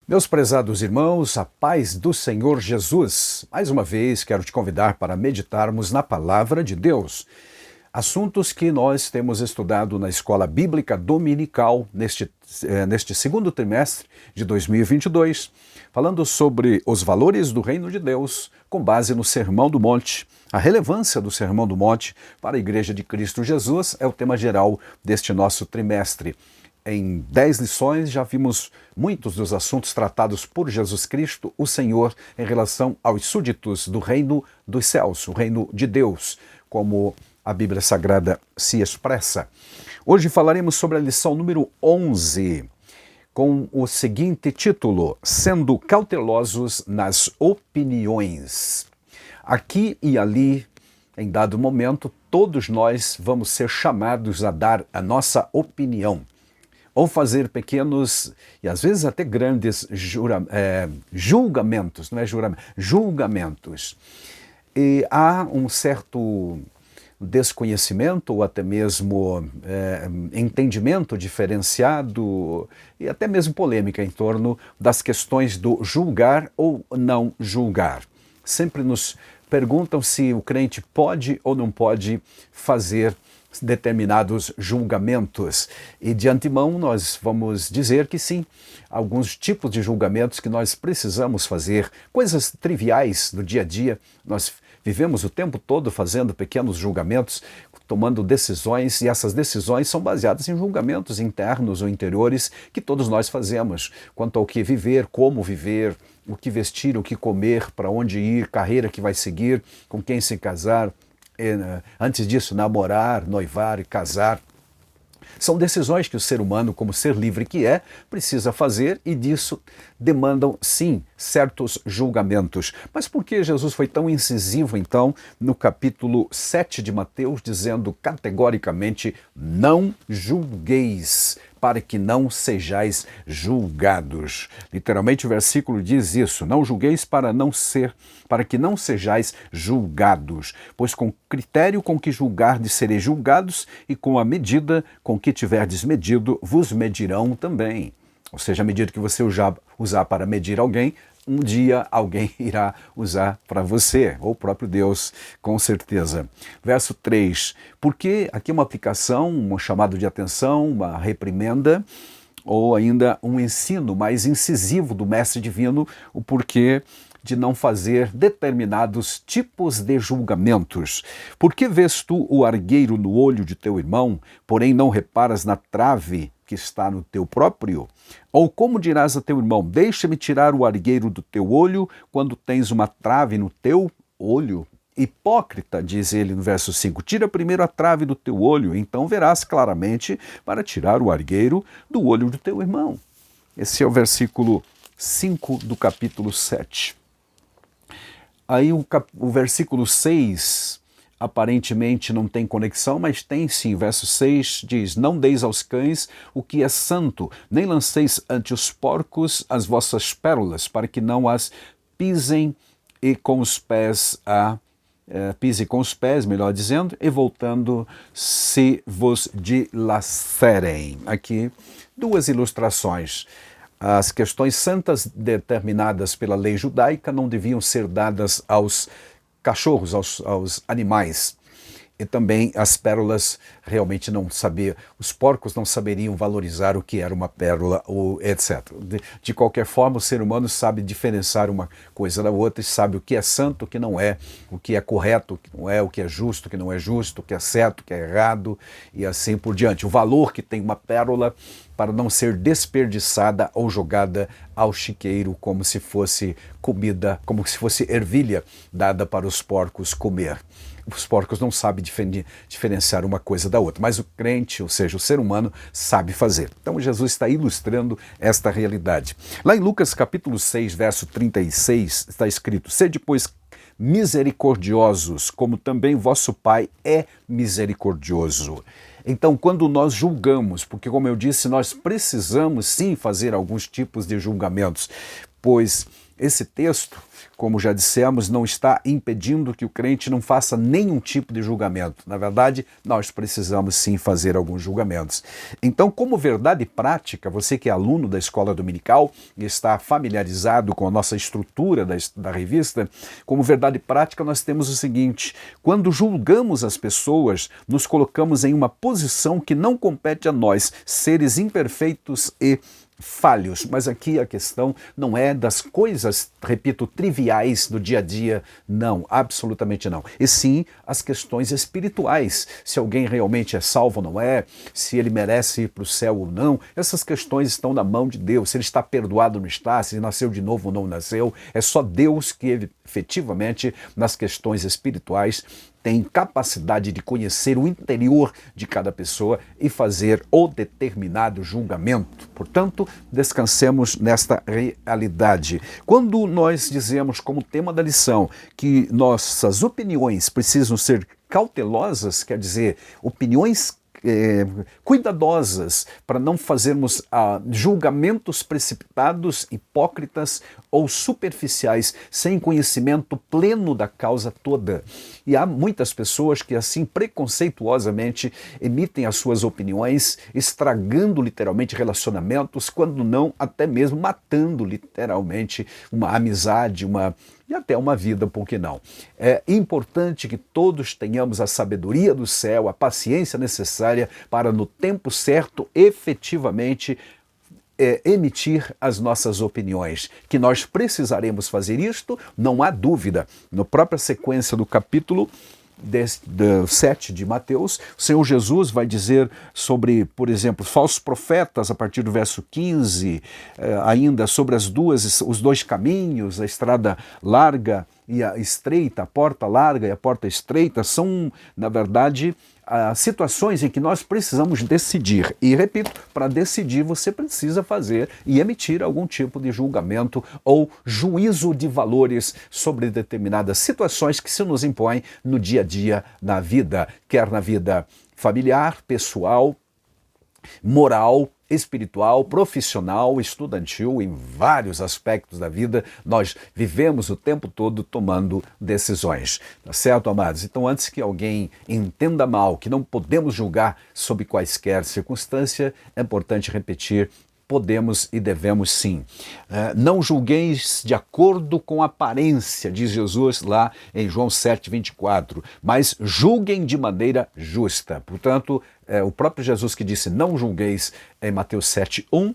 Meus prezados irmãos, a paz do Senhor Jesus. Mais uma vez quero te convidar para meditarmos na Palavra de Deus. Assuntos que nós temos estudado na Escola Bíblica Dominical neste segundo trimestre de 2022, falando sobre os valores do Reino de Deus com base no Sermão do Monte. A relevância do Sermão do Monte para a Igreja de Cristo Jesus é o tema geral deste nosso trimestre. Em 10 lições já vimos muitos dos assuntos tratados por Jesus Cristo, o Senhor, em relação aos súditos do reino dos céus, o reino de Deus, como a Bíblia Sagrada se expressa. Hoje falaremos sobre a lição número 11, com o seguinte título: Sendo cautelosos nas opiniões. Aqui e ali, em dado momento, todos nós vamos ser chamados a dar a nossa opinião, ou fazer pequenos e às vezes até grandes julgamentos, não é juramento, julgamentos. E há um certo desconhecimento ou até mesmo entendimento diferenciado e até mesmo polêmica em torno das questões do julgar ou não julgar. Sempre nos perguntam se o crente pode ou não pode fazer determinados julgamentos. E de antemão nós vamos dizer que sim, alguns tipos de julgamentos que nós precisamos fazer, coisas triviais do dia a dia, nós vivemos o tempo todo fazendo pequenos julgamentos, tomando decisões, e essas decisões são baseadas em julgamentos internos ou interiores que todos nós fazemos, quanto ao que viver, como viver, o que vestir, o que comer, para onde ir, carreira que vai seguir, com quem se casar, antes disso, namorar, noivar e casar. São decisões que o ser humano, como ser livre que é, precisa fazer, e disso demandam, sim, certos julgamentos. Mas por que Jesus foi tão incisivo, então, no capítulo 7 de Mateus, dizendo categoricamente: não julgueis, para que não sejais julgados? Literalmente o versículo diz isso: não julgueis para que não sejais julgados, pois com o critério com que julgardes sereis julgados, e com a medida com que tiverdes medido, vos medirão também. Ou seja, a medida que você usar para medir alguém, um dia alguém irá usar para você, ou o próprio Deus, com certeza. Verso 3, porque aqui é uma aplicação, um chamado de atenção, uma reprimenda, ou ainda um ensino mais incisivo do Mestre Divino, o porquê de não fazer determinados tipos de julgamentos. Por que vês tu o argueiro no olho de teu irmão, porém não reparas na trave que está no teu próprio? Ou como dirás a teu irmão: deixa-me tirar o argueiro do teu olho, quando tens uma trave no teu olho? Hipócrita, diz ele no verso 5, tira primeiro a trave do teu olho, então verás claramente para tirar o argueiro do olho do teu irmão. Esse é o versículo 5 do capítulo 7. Aí o versículo 6 aparentemente não tem conexão, mas tem sim. Verso 6 diz: não deis aos cães o que é santo, nem lanceis ante os porcos as vossas pérolas, para que não as pisem e com os pés pise com os pés, melhor dizendo, e voltando se vos dilacerem. Aqui duas ilustrações. As questões santas determinadas pela lei judaica não deviam ser dadas aos cachorros, aos animais. E também as pérolas realmente não sabiam, os porcos não saberiam valorizar o que era uma pérola, ou etc. De qualquer forma, o ser humano sabe diferenciar uma coisa da outra e sabe o que é santo, o que não é, o que é correto, o que não é, o que é justo, o que não é justo, o que é certo, o que é errado, e assim por diante. O valor que tem uma pérola para não ser desperdiçada ou jogada ao chiqueiro como se fosse comida, como se fosse ervilha dada para os porcos comer. Os porcos não sabem diferenciar uma coisa da outra, mas o crente, ou seja, o ser humano, sabe fazer. Então Jesus está ilustrando esta realidade. Lá em Lucas capítulo 6, verso 36, está escrito: sede, pois, misericordiosos, como também vosso Pai é misericordioso. Então, quando nós julgamos, porque, como eu disse, nós precisamos sim fazer alguns tipos de julgamentos, pois Esse texto, como já dissemos, não está impedindo que o crente não faça nenhum tipo de julgamento. Na verdade, nós precisamos sim fazer alguns julgamentos. Então, como verdade prática, você que é aluno da escola dominical e está familiarizado com a nossa estrutura da revista, como verdade prática nós temos o seguinte: quando julgamos as pessoas, nos colocamos em uma posição que não compete a nós, seres imperfeitos e falhos, mas aqui a questão não é das coisas, repito, triviais do dia a dia, não, absolutamente não. E sim as questões espirituais, se alguém realmente é salvo ou não é, se ele merece ir para o céu ou não, essas questões estão na mão de Deus, se ele está perdoado ou não está, se ele nasceu de novo ou não nasceu, é só Deus que efetivamente nas questões espirituais tem capacidade de conhecer o interior de cada pessoa e fazer o determinado julgamento. Portanto, descansemos nesta realidade. Quando nós dizemos como tema da lição que nossas opiniões precisam ser cautelosas, quer dizer, opiniões cuidadosas para não fazermos julgamentos precipitados, hipócritas ou superficiais, sem conhecimento pleno da causa toda. E há muitas pessoas que assim preconceituosamente emitem as suas opiniões, estragando literalmente relacionamentos, quando não até mesmo matando literalmente uma amizade, e até uma vida, por que não? É importante que todos tenhamos a sabedoria do céu, a paciência necessária para, no tempo certo, efetivamente emitir as nossas opiniões. Que nós precisaremos fazer isto, não há dúvida. Na própria sequência do capítulo 7 de Mateus, o Senhor Jesus vai dizer sobre, por exemplo, falsos profetas, a partir do verso 15, ainda sobre os dois caminhos, a estrada larga e a estreita, a porta larga e a porta estreita, são, na verdade, situações em que nós precisamos decidir. E, repito, para decidir você precisa fazer e emitir algum tipo de julgamento ou juízo de valores sobre determinadas situações que se nos impõem no dia a dia na vida, quer na vida familiar, pessoal, moral, espiritual, profissional, estudantil, em vários aspectos da vida, nós vivemos o tempo todo tomando decisões. Tá certo, amados? Então, antes que alguém entenda mal, que não podemos julgar sob quaisquer circunstância, é importante repetir: podemos e devemos sim. Não julgueis de acordo com a aparência, diz Jesus lá em João 7,24, mas julguem de maneira justa. Portanto, o próprio Jesus que disse não julgueis em Mateus 7,1,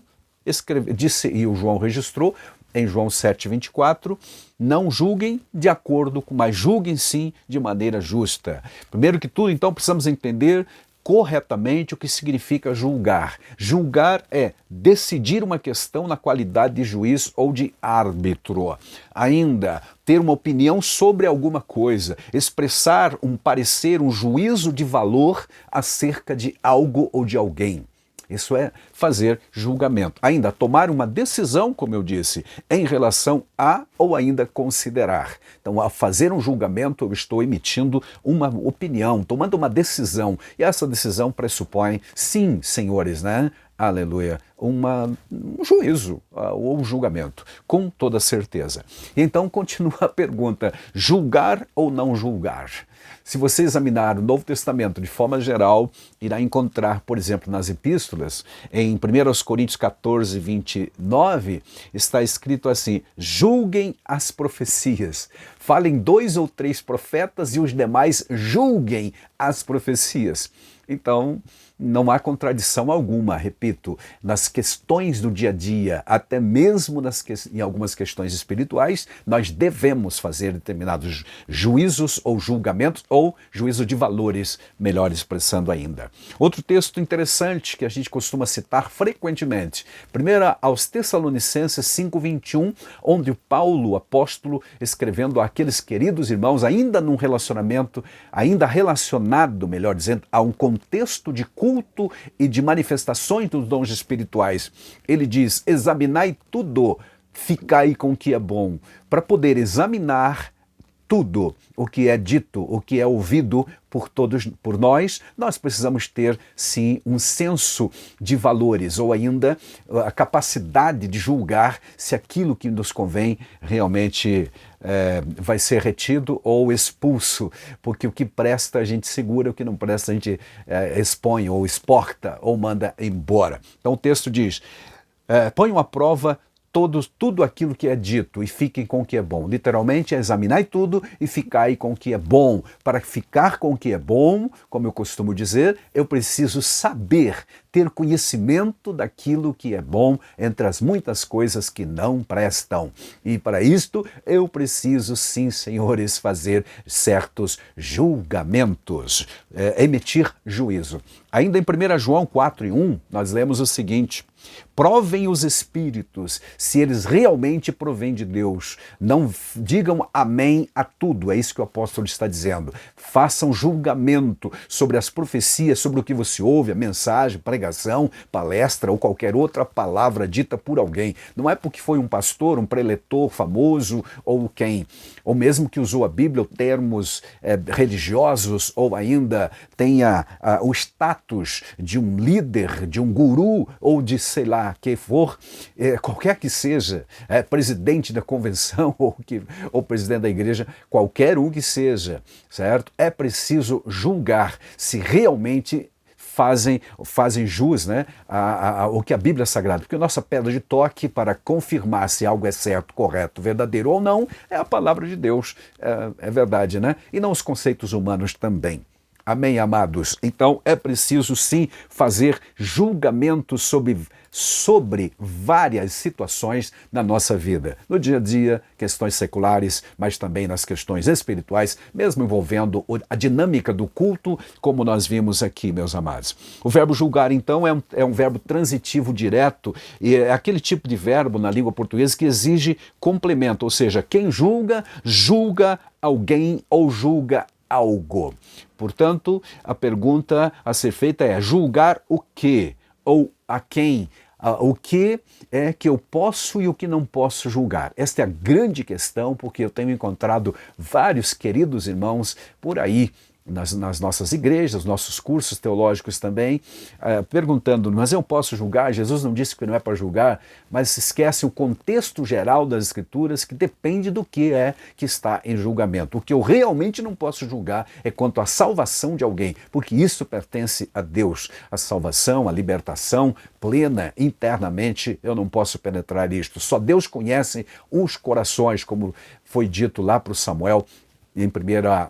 disse, e o João registrou em João 7,24, não julguem de acordo com, mas julguem sim de maneira justa. Primeiro que tudo, então, precisamos entender corretamente o que significa julgar. Julgar é decidir uma questão na qualidade de juiz ou de árbitro. Ainda, ter uma opinião sobre alguma coisa, expressar um parecer, um juízo de valor acerca de algo ou de alguém. Isso é fazer julgamento. Ainda, tomar uma decisão, como eu disse, em relação a ou ainda considerar. Então, ao fazer um julgamento, eu estou emitindo uma opinião, tomando uma decisão. E essa decisão pressupõe, sim, senhores, né? Aleluia, um juízo ou um julgamento, com toda certeza. Então, continua a pergunta: julgar ou não julgar? Se você examinar o Novo Testamento de forma geral, irá encontrar, por exemplo, nas epístolas, em 1 Coríntios 14, 29, está escrito assim: julguem as profecias. Falem 2 ou 3 profetas e os demais julguem as profecias. Então, não há contradição alguma, repito, nas questões do dia a dia, até mesmo em algumas questões espirituais, nós devemos fazer determinados juízos ou julgamentos, ou juízo de valores, melhor expressando ainda. Outro texto interessante que a gente costuma citar frequentemente, 1 aos Tessalonicenses 5:21, onde o Paulo, o apóstolo, escrevendo àqueles queridos irmãos, ainda num relacionamento, ainda relacionado, melhor dizendo, a um contexto de culto e de manifestações dos dons espirituais. Ele diz: examinai tudo, ficai com o que é bom, para poder examinar tudo o que é dito, o que é ouvido por todos, por nós, nós precisamos ter, sim, um senso de valores, ou ainda a capacidade de julgar se aquilo que nos convém realmente vai ser retido ou expulso, porque o que presta a gente segura, o que não presta a gente expõe ou exporta ou manda embora. Então o texto diz, ponham à prova tudo aquilo que é dito e fiquem com o que é bom. Literalmente, examinai tudo e ficai com o que é bom. Para ficar com o que é bom, como eu costumo dizer, eu preciso saber, ter conhecimento daquilo que é bom entre as muitas coisas que não prestam. E para isto, eu preciso, sim, senhores, fazer certos julgamentos, emitir juízo. Ainda em 1 João 4:1, nós lemos o seguinte: provem os espíritos se eles realmente provêm de Deus. Não digam amém a tudo, é isso que o apóstolo está dizendo. Façam julgamento sobre as profecias, sobre o que você ouve, a mensagem, pregação, palestra ou qualquer outra palavra dita por alguém. Não é porque foi um pastor, um preletor famoso ou quem, ou mesmo que usou a Bíblia ou termos religiosos ou ainda tenha o status de um líder, de um guru ou de sei lá, que for, qualquer que seja, presidente da convenção ou presidente da igreja, qualquer um que seja, certo? É preciso julgar se realmente fazem jus, né, o que a Bíblia Sagrada, porque a nossa pedra de toque para confirmar se algo é certo, correto, verdadeiro ou não, é a palavra de Deus, é verdade, né? E não os conceitos humanos também. Amém, amados? Então é preciso sim fazer julgamentos sobre várias situações na nossa vida. No dia a dia, questões seculares, mas também nas questões espirituais, mesmo envolvendo a dinâmica do culto, como nós vimos aqui, meus amados. O verbo julgar, então, é um verbo transitivo direto, e é aquele tipo de verbo na língua portuguesa que exige complemento, ou seja, quem julga, julga alguém ou julga algo. Portanto, a pergunta a ser feita é: julgar o quê? Ou a quem? O que é que eu posso e o que não posso julgar? Esta é a grande questão, porque eu tenho encontrado vários queridos irmãos por aí, nas nossas igrejas, nossos cursos teológicos também, perguntando, mas eu posso julgar? Jesus não disse que não é para julgar, mas esquece o contexto geral das Escrituras, que depende do que é que está em julgamento. O que eu realmente não posso julgar é quanto à salvação de alguém, porque isso pertence a Deus. A salvação, a libertação plena internamente, eu não posso penetrar isto. Só Deus conhece os corações, como foi dito lá para o Samuel, em 1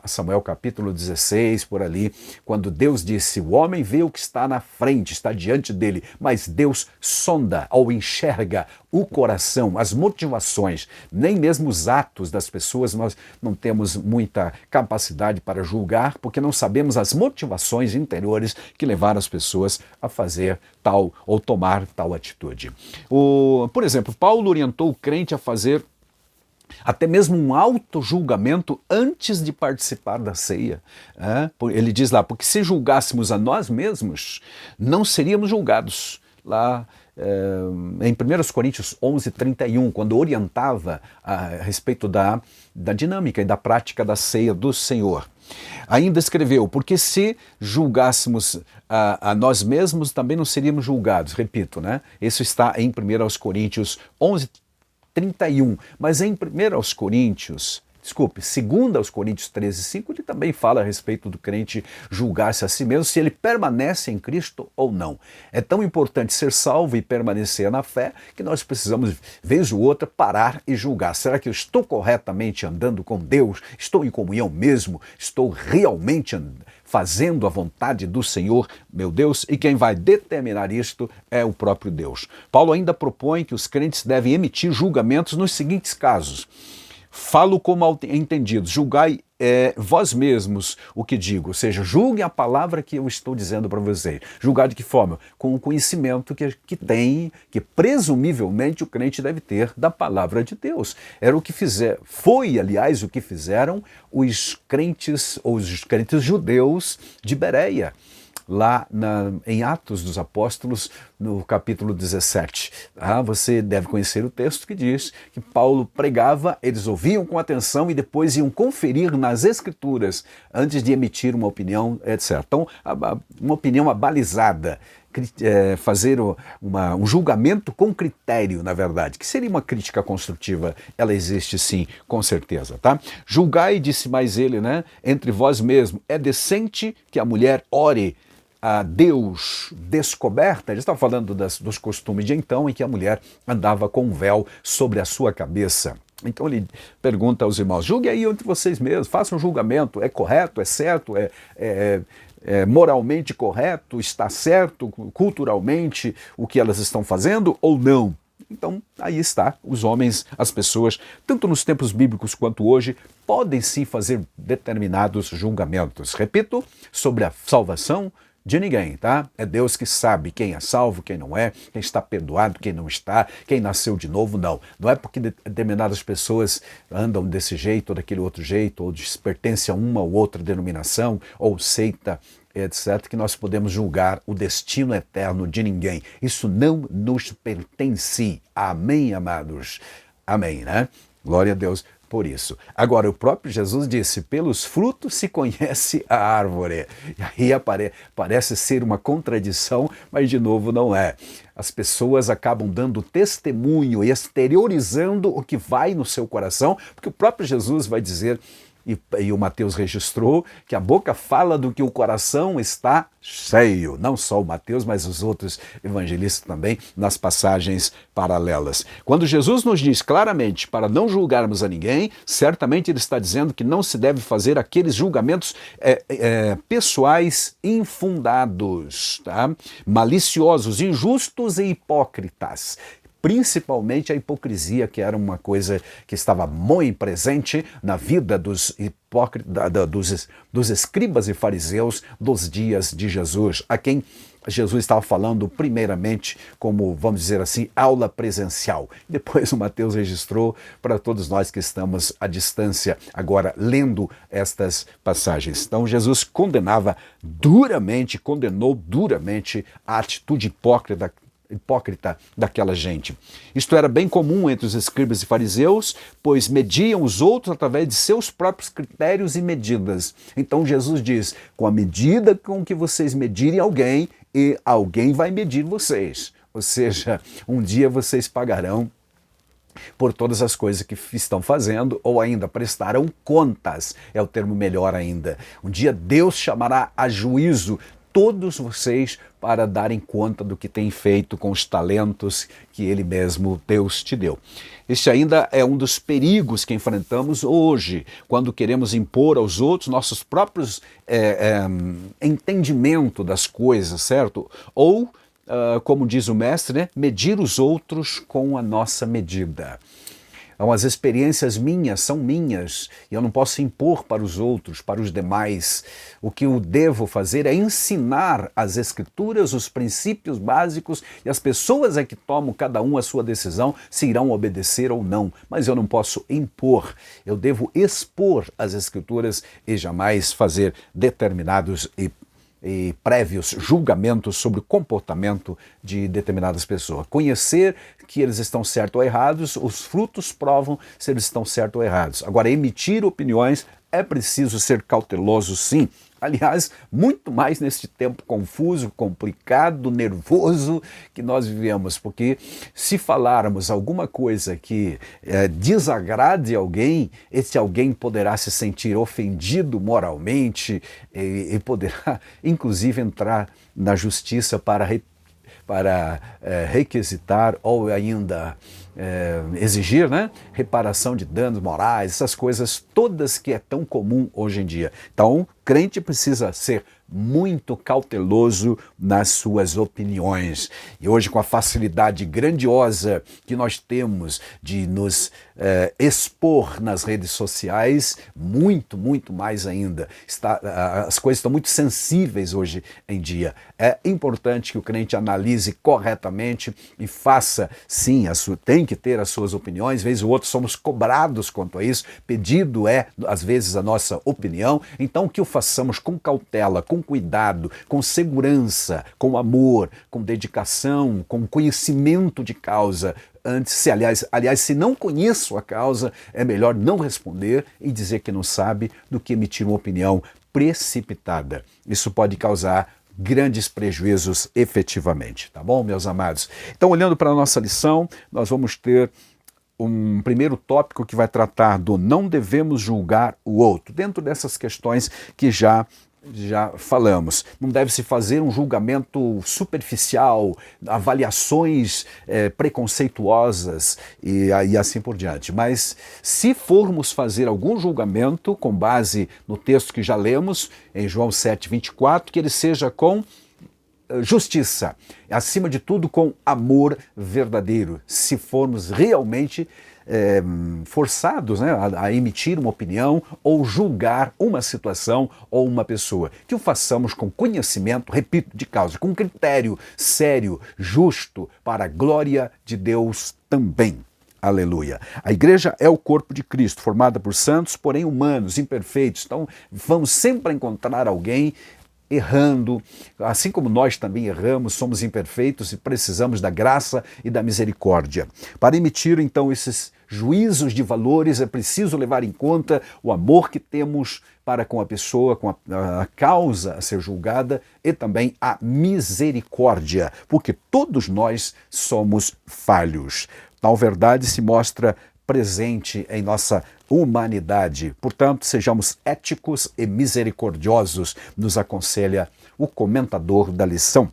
Samuel capítulo 16, por ali, quando Deus disse, o homem vê o que está na frente, está diante dele, mas Deus sonda ou enxerga o coração, as motivações, nem mesmo os atos das pessoas nós não temos muita capacidade para julgar, porque não sabemos as motivações interiores que levaram as pessoas a fazer tal ou tomar tal atitude. Por exemplo, Paulo orientou o crente a fazer até mesmo um auto-julgamento antes de participar da ceia. Ele diz lá, porque se julgássemos a nós mesmos, não seríamos julgados. Lá em 1 Coríntios 11:31, quando orientava a respeito da dinâmica e da prática da ceia do Senhor. Ainda escreveu, porque se julgássemos a nós mesmos, também não seríamos julgados. Repito, né? Isso está em 1 Coríntios 11:31, mas em 2 Coríntios 13:5, ele também fala a respeito do crente julgar-se a si mesmo, se ele permanece em Cristo ou não. É tão importante ser salvo e permanecer na fé, que nós precisamos, vez ou outra, parar e julgar. Será que eu estou corretamente andando com Deus? Estou em comunhão mesmo? Estou realmente fazendo a vontade do Senhor, meu Deus? E quem vai determinar isto é o próprio Deus. Paulo ainda propõe que os crentes devem emitir julgamentos nos seguintes casos. Falo como entendidos, julgai vós mesmos o que digo, ou seja, julguem a palavra que eu estou dizendo para vocês. Julgar de que forma? Com o conhecimento que presumivelmente o crente deve ter da palavra de Deus. Era o que foi, aliás, o que fizeram os crentes judeus de Bereia. Lá em Atos dos Apóstolos, no capítulo 17. Você deve conhecer o texto que diz que Paulo pregava, eles ouviam com atenção e depois iam conferir nas Escrituras antes de emitir uma opinião, etc. Então, uma opinião abalizada, fazer um julgamento com critério, na verdade, que seria uma crítica construtiva, ela existe sim, com certeza, tá? Julgai, disse mais ele, né, entre vós mesmos, é decente que a mulher ore a Deus descoberta? Ele estava falando dos costumes de então, em que a mulher andava com um véu sobre a sua cabeça. Então ele pergunta aos irmãos, julgue aí entre vocês mesmos, façam um julgamento, é correto, é certo, é moralmente correto, está certo culturalmente o que elas estão fazendo ou não? Então, aí está, os homens, as pessoas, tanto nos tempos bíblicos quanto hoje, podem sim fazer determinados julgamentos. Repito, sobre a salvação de ninguém, tá? É Deus que sabe quem é salvo, quem não é, quem está perdoado, quem não está, quem nasceu de novo, não. Não é porque determinadas pessoas andam desse jeito ou daquele outro jeito, ou pertencem a uma ou outra denominação, ou seita, etc., que nós podemos julgar o destino eterno de ninguém. Isso não nos pertence. Amém, amados? Amém, né? Glória a Deus por isso. Agora, o próprio Jesus disse, pelos frutos se conhece a árvore. E aí parece ser uma contradição, mas de novo não é. As pessoas acabam dando testemunho e exteriorizando o que vai no seu coração, porque o próprio Jesus vai dizer, e o Mateus registrou, que a boca fala do que o coração está cheio. Não só o Mateus, mas os outros evangelistas também, nas passagens paralelas. Quando Jesus nos diz claramente para não julgarmos a ninguém, certamente ele está dizendo que não se deve fazer aqueles julgamentos pessoais infundados, tá? Maliciosos, injustos e hipócritas. Principalmente a hipocrisia, que era uma coisa que estava muito presente na vida dos escribas e fariseus dos dias de Jesus, a quem Jesus estava falando primeiramente como, vamos dizer assim, aula presencial. Depois o Mateus registrou para todos nós que estamos à distância, agora lendo estas passagens. Então Jesus condenou duramente a atitude hipócrita daquela gente. Isto era bem comum entre os escribas e fariseus, pois mediam os outros através de seus próprios critérios e medidas. Então Jesus diz, com a medida com que vocês medirem alguém, e alguém vai medir vocês. Ou seja, um dia vocês pagarão por todas as coisas que estão fazendo, ou ainda prestarão contas, é o termo melhor ainda. Um dia Deus chamará a juízo todos vocês para darem conta do que têm feito com os talentos que Ele mesmo, Deus, te deu. Este ainda é um dos perigos que enfrentamos hoje, quando queremos impor aos outros nossos próprios entendimento das coisas, certo? Ou, como diz o mestre, né, medir os outros com a nossa medida. Então, as experiências minhas são minhas e eu não posso impor para os outros, para os demais. O que eu devo fazer é ensinar as Escrituras, os princípios básicos, e as pessoas é que tomam cada um a sua decisão se irão obedecer ou não. Mas eu não posso impor, eu devo expor as Escrituras e jamais fazer determinados e prévios julgamentos sobre o comportamento de determinadas pessoas. Conhecer que eles estão certos ou errados, os frutos provam se eles estão certos ou errados. Agora, emitir opiniões é preciso ser cauteloso, sim. Aliás, muito mais neste tempo confuso, complicado, nervoso que nós vivemos, porque se falarmos alguma coisa que desagrade alguém, esse alguém poderá se sentir ofendido moralmente e poderá, inclusive, entrar na justiça para requisitar ou ainda exigir, né, reparação de danos morais, essas coisas todas que é tão comum hoje em dia. Então, o crente precisa ser muito cauteloso nas suas opiniões. E hoje, com a facilidade grandiosa que nós temos de nos expor nas redes sociais, muito, muito mais ainda. As coisas estão muito sensíveis hoje em dia. É importante que o crente analise corretamente e faça, sim, tem que ter as suas opiniões, vez ou outra somos cobrados quanto a isso, pedido é, às vezes, a nossa opinião, então que o façamos com cautela, com cuidado, com segurança, com amor, com dedicação, com conhecimento de causa. Antes, se não conheço a causa, é melhor não responder e dizer que não sabe do que emitir uma opinião precipitada. Isso pode causar grandes prejuízos efetivamente, tá bom, meus amados? Então, olhando para a nossa lição, nós vamos ter um primeiro tópico que vai tratar do não devemos julgar o outro, dentro dessas questões que já falamos. Não deve-se fazer um julgamento superficial, avaliações preconceituosas e assim por diante. Mas se formos fazer algum julgamento com base no texto que já lemos, em João 7:24, que ele seja com justiça, acima de tudo com amor verdadeiro, se formos realmente forçados, né, a emitir uma opinião ou julgar uma situação ou uma pessoa. Que o façamos com conhecimento, repito, de causa, com critério sério, justo, para a glória de Deus também. Aleluia. A igreja é o corpo de Cristo, formada por santos, porém humanos, imperfeitos. Então, vamos sempre encontrar alguém errando, assim como nós também erramos, somos imperfeitos e precisamos da graça e da misericórdia. Para emitir, então, esses juízos de valores, é preciso levar em conta o amor que temos para com a pessoa, com a causa a ser julgada e também a misericórdia, porque todos nós somos falhos. Tal verdade se mostra presente em nossa humanidade. Portanto, sejamos éticos e misericordiosos, nos aconselha o comentador da lição.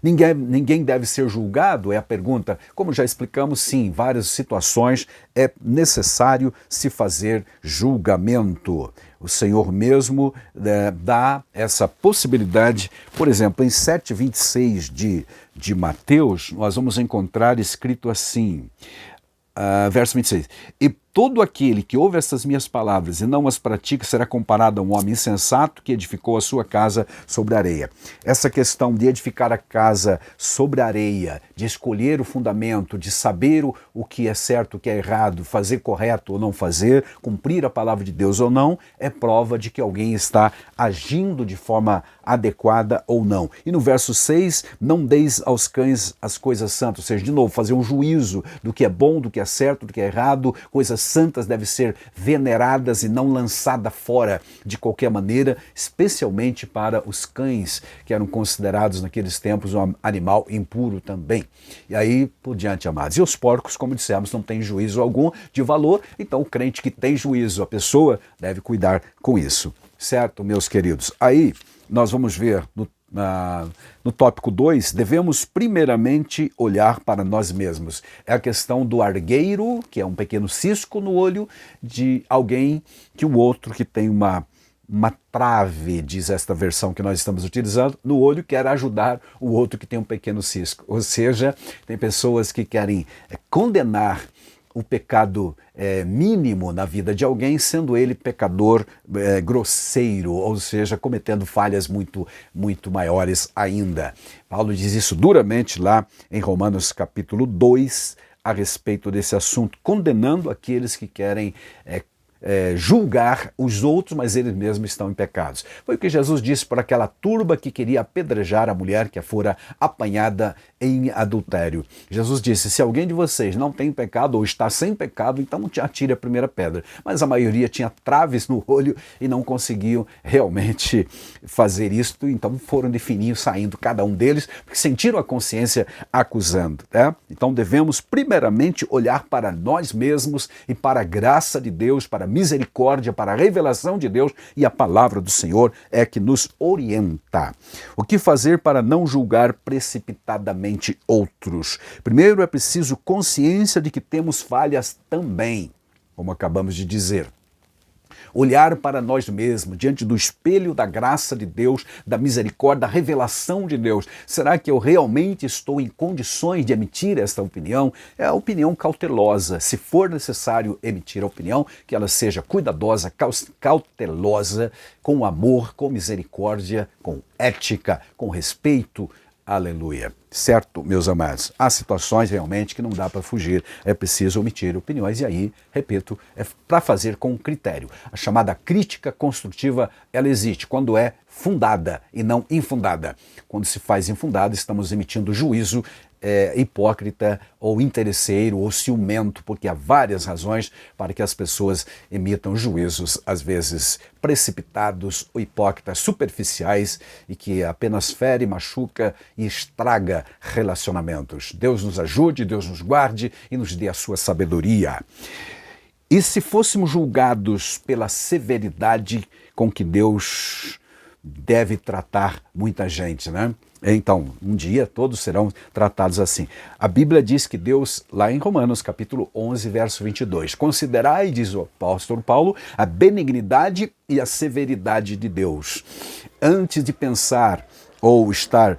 Ninguém deve ser julgado, é a pergunta. Como já explicamos, sim, em várias situações é necessário se fazer julgamento. O Senhor mesmo dá essa possibilidade. Por exemplo, em 7:26 de Mateus, nós vamos encontrar escrito assim, verso 26. E todo aquele que ouve estas minhas palavras e não as pratica será comparado a um homem insensato que edificou a sua casa sobre a areia. Essa questão de edificar a casa sobre a areia, de escolher o fundamento, de saber o que é certo, o que é errado, fazer correto ou não fazer, cumprir a palavra de Deus ou não, é prova de que alguém está agindo de forma adequada ou não. E no verso 6, não deis aos cães as coisas santas, ou seja, de novo, fazer um juízo do que é bom, do que é certo, do que é errado, coisas santas devem ser veneradas e não lançadas fora de qualquer maneira, especialmente para os cães, que eram considerados naqueles tempos um animal impuro também. E aí por diante, amados. E os porcos, como dissemos, não têm juízo algum de valor, então o crente que tem juízo, a pessoa deve cuidar com isso. Certo, meus queridos? Aí nós vamos ver no tópico 2, devemos primeiramente olhar para nós mesmos. É a questão do argueiro, que é um pequeno cisco no olho de alguém que o outro que tem uma trave, diz esta versão que nós estamos utilizando, no olho, quer ajudar o outro que tem um pequeno cisco. Ou seja, tem pessoas que querem condenar o pecado mínimo na vida de alguém, sendo ele pecador grosseiro, ou seja, cometendo falhas muito, muito maiores ainda. Paulo diz isso duramente lá em Romanos capítulo 2, a respeito desse assunto, condenando aqueles que querem julgar os outros, mas eles mesmos estão em pecados. Foi o que Jesus disse para aquela turba que queria apedrejar a mulher que fora apanhada em adultério. Jesus disse, se alguém de vocês não tem pecado ou está sem pecado, então atire a primeira pedra. Mas a maioria tinha traves no olho e não conseguiam realmente fazer isto, então foram de fininho saindo cada um deles, porque sentiram a consciência acusando. Então devemos primeiramente olhar para nós mesmos e para a graça de Deus, para a misericórdia, para a revelação de Deus, e a palavra do Senhor é que nos orienta. O que fazer para não julgar precipitadamente outros? Primeiro é preciso consciência de que temos falhas também, como acabamos de dizer. olhar para nós mesmos, diante do espelho da graça de Deus, da misericórdia, da revelação de Deus. Será que eu realmente estou em condições de emitir esta opinião? É a opinião cautelosa. Se for necessário emitir a opinião, que ela seja cuidadosa, cautelosa, com amor, com misericórdia, com ética, com respeito. Aleluia. Certo, meus amados? Há situações realmente que não dá para fugir, é preciso omitir opiniões e aí, repito, é para fazer com critério. A chamada crítica construtiva, ela existe quando é fundada e não infundada. Quando se faz infundada, estamos emitindo juízo hipócrita ou interesseiro ou ciumento, porque há várias razões para que as pessoas emitam juízos, às vezes precipitados ou hipócritas, superficiais e que apenas fere, machuca e estraga relacionamentos. Deus nos ajude, Deus nos guarde e nos dê a sua sabedoria. E se fôssemos julgados pela severidade com que Deus deve tratar muita gente, né? Então, um dia todos serão tratados assim. A Bíblia diz que Deus, lá em Romanos, capítulo 11, verso 22, considerai, diz o apóstolo Paulo, a benignidade e a severidade de Deus. Antes de pensar ou estar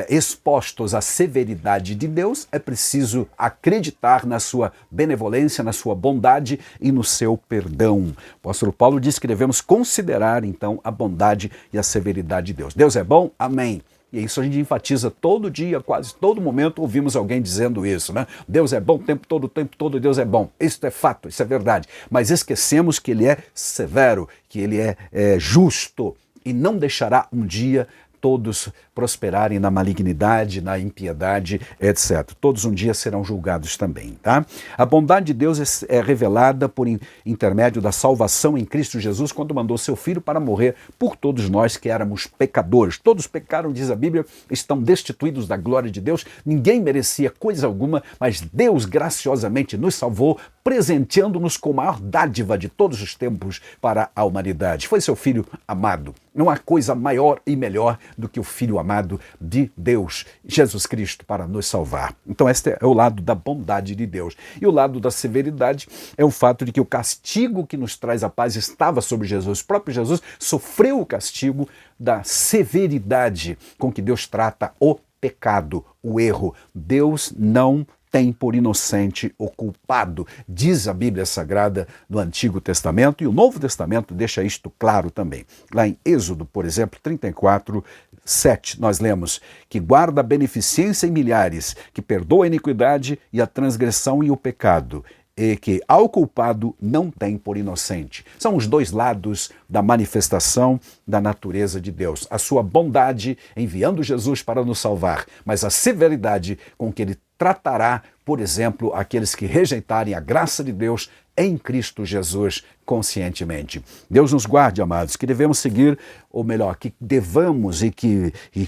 expostos à severidade de Deus, é preciso acreditar na sua benevolência, na sua bondade e no seu perdão. O apóstolo Paulo diz que devemos considerar, então, a bondade e a severidade de Deus. Deus é bom? Amém. E isso a gente enfatiza todo dia, quase todo momento ouvimos alguém dizendo isso, né? Deus é bom o tempo todo Deus é bom. Isso é fato, isso é verdade. Mas esquecemos que Ele é severo, que Ele é justo e não deixará um dia todos prosperarem na malignidade, na impiedade, etc. Todos um dia serão julgados também, tá? A bondade de Deus é revelada por intermédio da salvação em Cristo Jesus, quando mandou seu Filho para morrer por todos nós que éramos pecadores. Todos pecaram, diz a Bíblia, estão destituídos da glória de Deus, ninguém merecia coisa alguma, mas Deus graciosamente nos salvou, presenteando-nos com a maior dádiva de todos os tempos para a humanidade. Foi seu Filho amado. Não há coisa maior e melhor do que o Filho amado de Deus, Jesus Cristo, para nos salvar. Então este é o lado da bondade de Deus. E o lado da severidade é o fato de que o castigo que nos traz a paz estava sobre Jesus. O próprio Jesus sofreu o castigo da severidade com que Deus trata o pecado, o erro. Deus não tem por inocente o culpado, diz a Bíblia Sagrada no Antigo Testamento, e o Novo Testamento deixa isto claro também. Lá em Êxodo, por exemplo, 34, 7, nós lemos que guarda a beneficência em milhares, que perdoa a iniquidade e a transgressão e o pecado, e que ao culpado não tem por inocente. São os dois lados da manifestação da natureza de Deus. A sua bondade enviando Jesus para nos salvar, mas a severidade com que Ele tratará, por exemplo, aqueles que rejeitarem a graça de Deus em Cristo Jesus conscientemente. Deus nos guarde, amados, que devemos seguir, ou melhor, que devamos e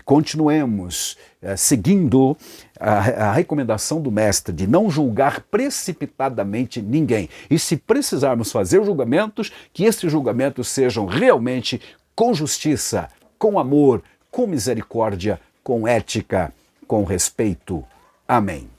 continuemos seguindo a recomendação do Mestre de não julgar precipitadamente ninguém. E se precisarmos fazer julgamentos, que esses julgamentos sejam realmente com justiça, com amor, com misericórdia, com ética, com respeito. Amém.